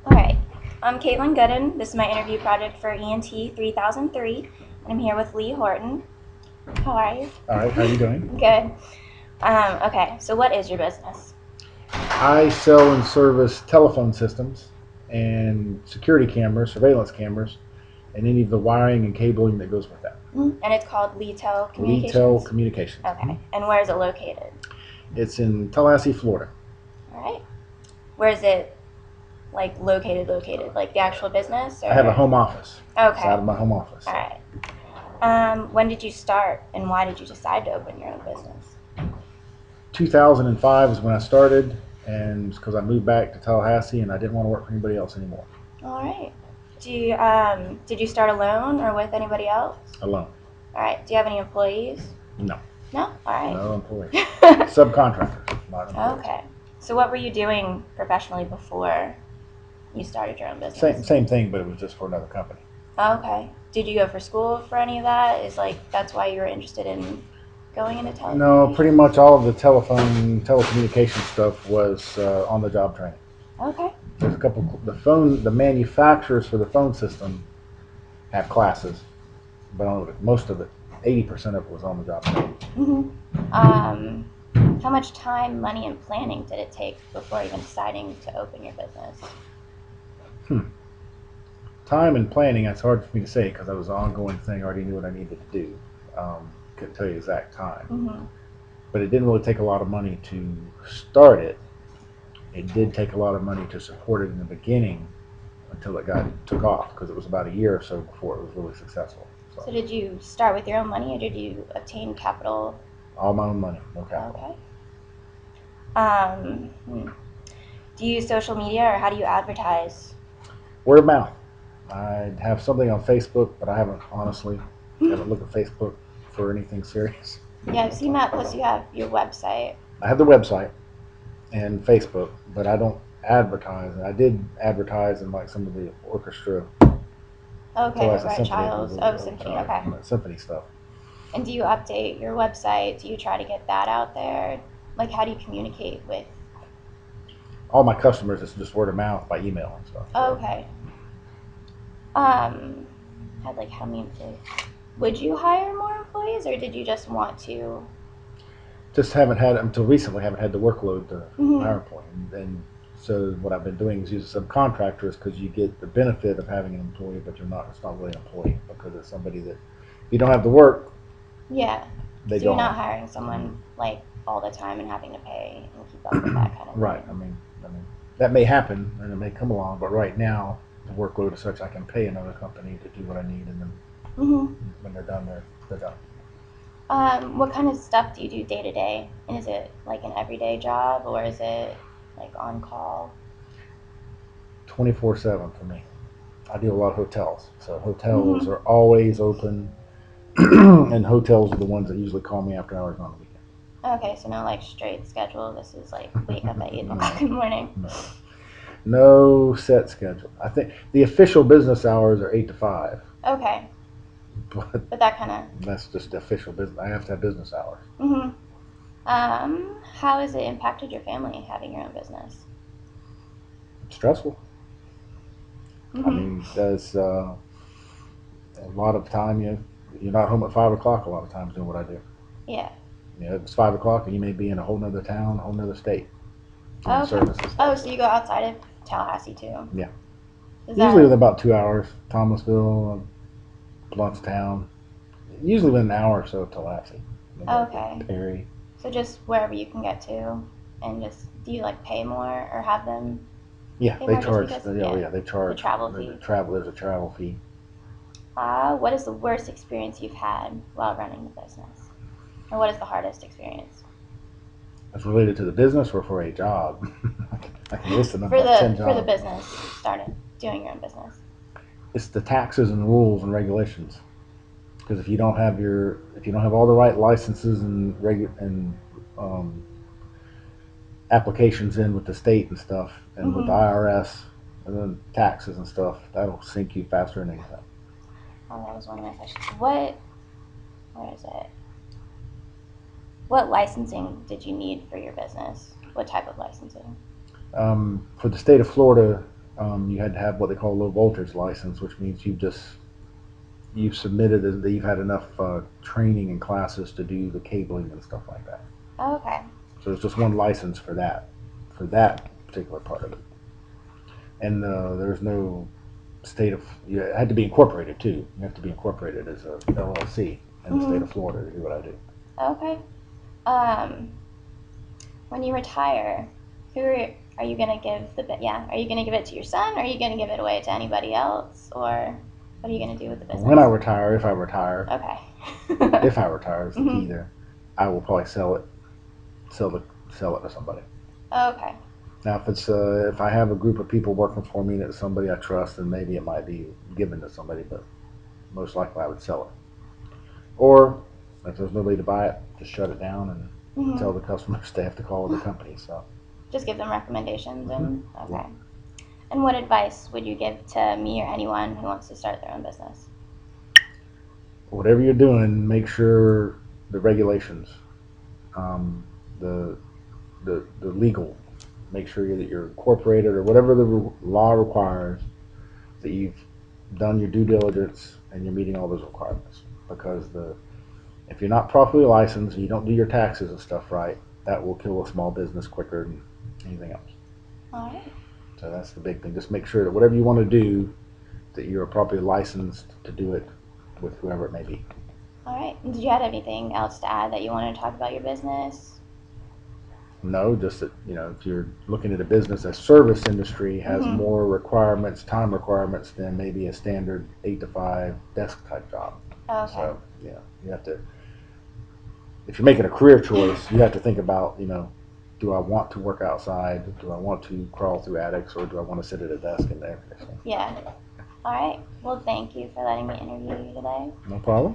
All right. I'm KGooden. This is my interview project for ENT3003, and I'm here with Lee Horton. How are you? All right, how are you doing? Good. Okay, so what is your business? I sell and service telephone systems and security cameras, surveillance cameras, and any of the wiring and cabling that goes with that. And it's called Lee Tel Communications? Communications. Okay. And where is it located? It's in Tallahassee, Florida. All right. Where is it, like, located? Like the actual business? Or? I have a home office. Okay. It's out of my home office. All right. When did you start, and why did you decide to open your own business? 2005 is when I started, and because I moved back to Tallahassee and I didn't want to work for anybody else anymore. All right. Did you start alone or with anybody else? Alone. All right. Do you have any employees? No. No? All right. No employees. Subcontractors, not employees. Okay. So what were you doing professionally before you started your own business? Same thing, but it was just for another company. Okay. Did you go for school for any of that? That's why you were interested in going into telecommunications? No, pretty much all of the telecommunication stuff was on-the-job training. Okay. There's a couple. The manufacturers for the phone system have classes, but most of it, 80% of it was on-the-job training. How much time, money, and planning did it take before even deciding to open your business? Time and planning, that's hard for me to say because that was an ongoing thing. I already knew what I needed to do. Couldn't tell you the exact time. But it didn't really take a lot of money to start it. It did take a lot of money to support it in the beginning until it took off, because it was about a year or so before it was really successful. So did you start with your own money, or did you obtain capital? All my own money, no capital. Okay. Do you use social media, or how do you advertise? Word of mouth. I have something on Facebook, but I haven't looked at Facebook for anything serious. Yeah, I've seen that. Plus, you have your website. I have the website and Facebook, but I don't advertise. I did advertise in like some of the orchestra. Okay, right, Child's. Symphony. Okay. Symphony stuff. And do you update your website? Do you try to get that out there? Like, how do you communicate with? All my customers, it's just word of mouth by email and stuff. Okay. How many employees? Would you hire more employees, or did you just want to? Just haven't had until recently. Haven't had the workload to hire employees, and so what I've been doing is using subcontractors, because you get the benefit of having an employee, but it's not really an employee, because it's somebody that you don't have to work. Yeah. So you're not hiring someone like all the time and having to pay and keep up with that kind of thing. Right. I mean that may happen and it may come along, but right now the workload is such I can pay another company to do what I need, and then when they're done, they're done. What kind of stuff do you do day to day? And is it like an everyday job, or is it like on call? 24/7 for me. I do a lot of hotels, so hotels are always open, and hotels are the ones that usually call me after hours on the weekend. Okay, so no like straight schedule. This is like wake up at 8 o'clock in the morning. No set schedule. I think the official business hours are 8 to 5. Okay. But that kind of. That's just the official business. I have to have business hours. How has it impacted your family having your own business? Stressful. I mean, there's a lot of time you're not home at 5 o'clock a lot of times doing what I do. Yeah. It's 5 o'clock and you may be in a whole nother town, a whole nother state. Services. Oh, so you go outside of Tallahassee too? Yeah. Usually within about 2 hours. Thomasville, Bluntstown. Usually within an hour or so of Tallahassee. Okay. Perry. So just wherever you can get to, and do you like pay more or have them? Yeah, they charge. They charge. The travel fee. There's a travel fee. What is the worst experience you've had while running the business? Or what is the hardest experience? It's related to the business or for a job? I can list them about 10 jobs. For the business, doing your own business. It's the taxes and rules and regulations. Because if you don't have all the right licenses and applications in with the state and stuff, and with the IRS, and then taxes and stuff, that'll sink you faster than anything. Oh, that was one of my questions. Where is it? What licensing did you need for your business? What type of licensing? For the state of Florida, you had to have what they call a low voltage license, which means you've submitted that you've had enough training and classes to do the cabling and stuff like that. Oh, okay. So there's just one license for that particular part of it. And there's no state of, it had to be incorporated too. You have to be incorporated as a LLC in the state of Florida to do what I do. Okay. When you retire, who are you gonna give are you gonna give it to your son, or are you gonna give it away to anybody else, or what are you gonna do with the business? When I retire, if I retire, okay. if I retire is the key there, I will probably sell it to somebody. Okay. Now, if I have a group of people working for me that's somebody I trust, then maybe it might be given to somebody, but most likely I would sell it. Or if there's nobody to buy it, just shut it down and tell the customers they have to call the company. So just give them recommendations and okay. Yeah. And what advice would you give to me or anyone who wants to start their own business? Whatever you're doing, make sure the regulations, the legal, make sure that you're incorporated or whatever the law requires, that you've done your due diligence and you're meeting all those requirements. Because if you're not properly licensed and you don't do your taxes and stuff right, that will kill a small business quicker than anything else. All right. So that's the big thing. Just make sure that whatever you want to do, that you're properly licensed to do it with whoever it may be. All right. And did you have anything else to add that you wanted to talk about your business? No, just that, if you're looking at a business, a service industry has more requirements, time requirements than maybe a standard 8 to 5 desk type job. Okay. So, you have to, if you're making a career choice, you have to think about, do I want to work outside? Do I want to crawl through attics, or do I want to sit at a desk in the air conditioning? Yeah. All right. Well, thank you for letting me interview you today. No problem.